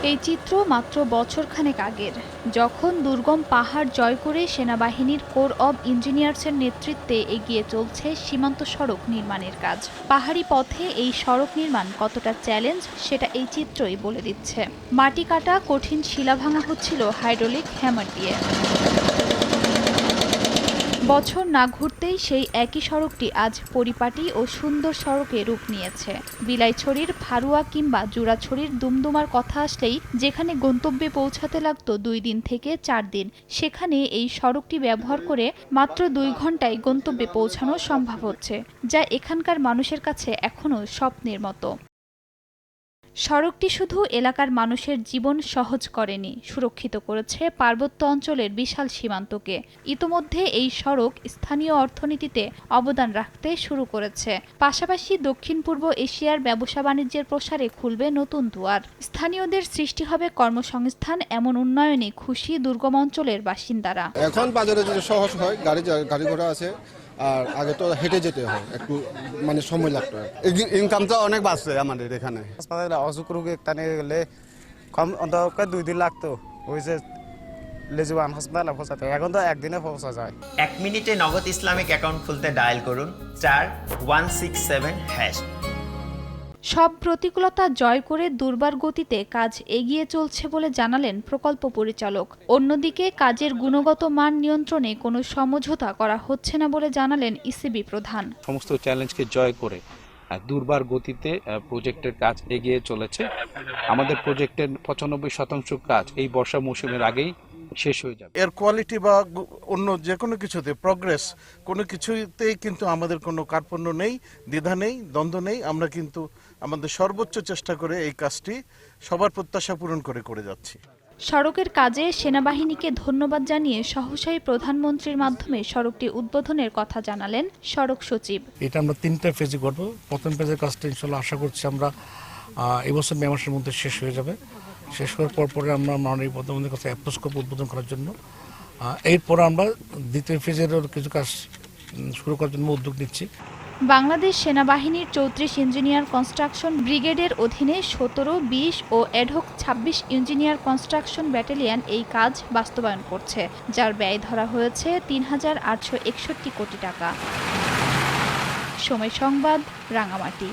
এই চিত্র মাত্র বছরখানেক আগের, যখন দুর্গম পাহাড় জয় করে সেনাবাহিনীর কোর অব ইঞ্জিনিয়ার্সের নেতৃত্বে এগিয়ে চলছে সীমান্ত সড়ক নির্মাণের কাজ। পাহাড়ি পথে এই সড়ক নির্মাণ কতটা চ্যালেঞ্জ সেটা এই চিত্রই বলে দিচ্ছে। মাটি কাটা কঠিন শিলা ভাঙা হচ্ছিল হাইড্রোলিক হ্যামার দিয়ে। বছর না ঘুরতেই সেই একই সড়কটি আজ পরিপাটি ও সুন্দর সড়কে রূপ নিয়েছে। বিলাইছড়ির ফারুয়া কিংবা জুরাছড়ির দুমদুমার কথা আসলেই যেখানে গন্তব্যে পৌঁছাতে লাগত 2 দিন থেকে 4 দিন, সেখানে এই সড়কটি ব্যবহার করে মাত্র 2 ঘন্টায় গন্তব্যে পৌঁছানো সম্ভব হচ্ছে, যা এখানকার মানুষের কাছে এখনও স্বপ্নের মতো। সড়কটি শুধু এলাকার মানুষের জীবন সহজ করেনি, সুরক্ষিত করেছে পার্বত্য অঞ্চলের বিশাল সীমান্তকে। ইতোমধ্যে এই সড়ক স্থানীয় অর্থনীতিতে অবদান রাখতে শুরু করেছে, পাশাপাশি দক্ষিণ পূর্ব এশিয়ার ব্যবসা বাণিজ্যের প্রসারে খুলবে নতুন দুয়ার। স্থানীয়দের সৃষ্টি হবে কর্মসংস্থান, এমন উন্নয়নে খুশি দুর্গম অঞ্চলের বাসিন্দারা। এখন বাজারে যদি সহজ হয়, গাড়ি ঘোড়া আছে, আর আগে তো হেঁটে যেতে হয়, একটু সময় লাগতো। ইনকামটা অনেক বাড়ছে আমাদের এখানে। হাসপাতালে অসুখ রোগী একটা নিয়ে গেলে কম অন্তত 2 দিন লাগতো, ওই যে লেজুয়ান হাসপাতালে পৌঁছাতে, এখন তো একদিনে পৌঁছা যায়। 1 মিনিটে নগদ ইসলামিক অ্যাকাউন্ট খুলতে ডায়াল করুন *167#। সব প্রতিকূলতা জয় করে দুর্বার গতিতে কাজ এগিয়ে চলছে বলে জানালেন প্রকল্প পরিচালক। অন্যদিকে কাজের গুণগত মান নিয়ন্ত্রণে কোনো সমঝোতা করা হচ্ছে না বলে জানালেন ইসিবি প্রধান। সমস্ত চ্যালেঞ্জকে জয় করে দুর্বার গতিতে প্রজেক্টের কাজ এগিয়ে চলেছে। আমাদের প্রজেক্টের 95% কাজ এই বর্ষা মৌসুমের আগেই শেষ হয়ে যাবে। এর কোয়ালিটি বা অন্য যে কোনো কিছুতে প্রগ্রেস, কোনো কিছুতেই কিন্তু আমাদের কোনো কার্পণ্য নেই, দ্বিধা নেই, দ্বন্দ্ব নেই। আমরা কিন্তু আমাদের সর্বোচ্চ চেষ্টা করে এই কাজটি সবার প্রত্যাশা পূরণ করে যাচ্ছি। সড়কের কাজে সেনাবাহিনীকে ধন্যবাদ জানিয়ে সহসাই প্রধানমন্ত্রীর মাধ্যমে সড়কটি উদ্বোধনের কথা জানালেন সড়ক সচিব। এটা আমরা 3টা ফেজে করব। প্রথম ফেজের কাজটা ইনশাআল্লাহ আশা করছি আমরা এবছর মে মাসের মধ্যে শেষ হয়ে যাবে। শেষ করার পরে আমরা মাননীয় প্রধানমন্ত্রীর কাছে অ্যাপ্রোচ করব উদ্বোধন করার জন্য। এরপর আমরা দ্বিতীয় ফেজের কিছু কাজ শুরু করার জন্য উদ্যোগ নিচ্ছি। বাংলাদেশ সেনাবাহিনীর 34 ইঞ্জিনিয়ার কনস্ট্রাকশন ব্রিগেডের অধীনে 17, 20 ও অ্যাডহক 26 ইঞ্জিনিয়ার কনস্ট্রাকশন ব্যাটালিয়ন এই কাজ বাস্তবায়ন করছে, যার ব্যয় ধরা হয়েছে 3,861 কোটি টাকা। সময় সংবাদ, রাঙামাটি।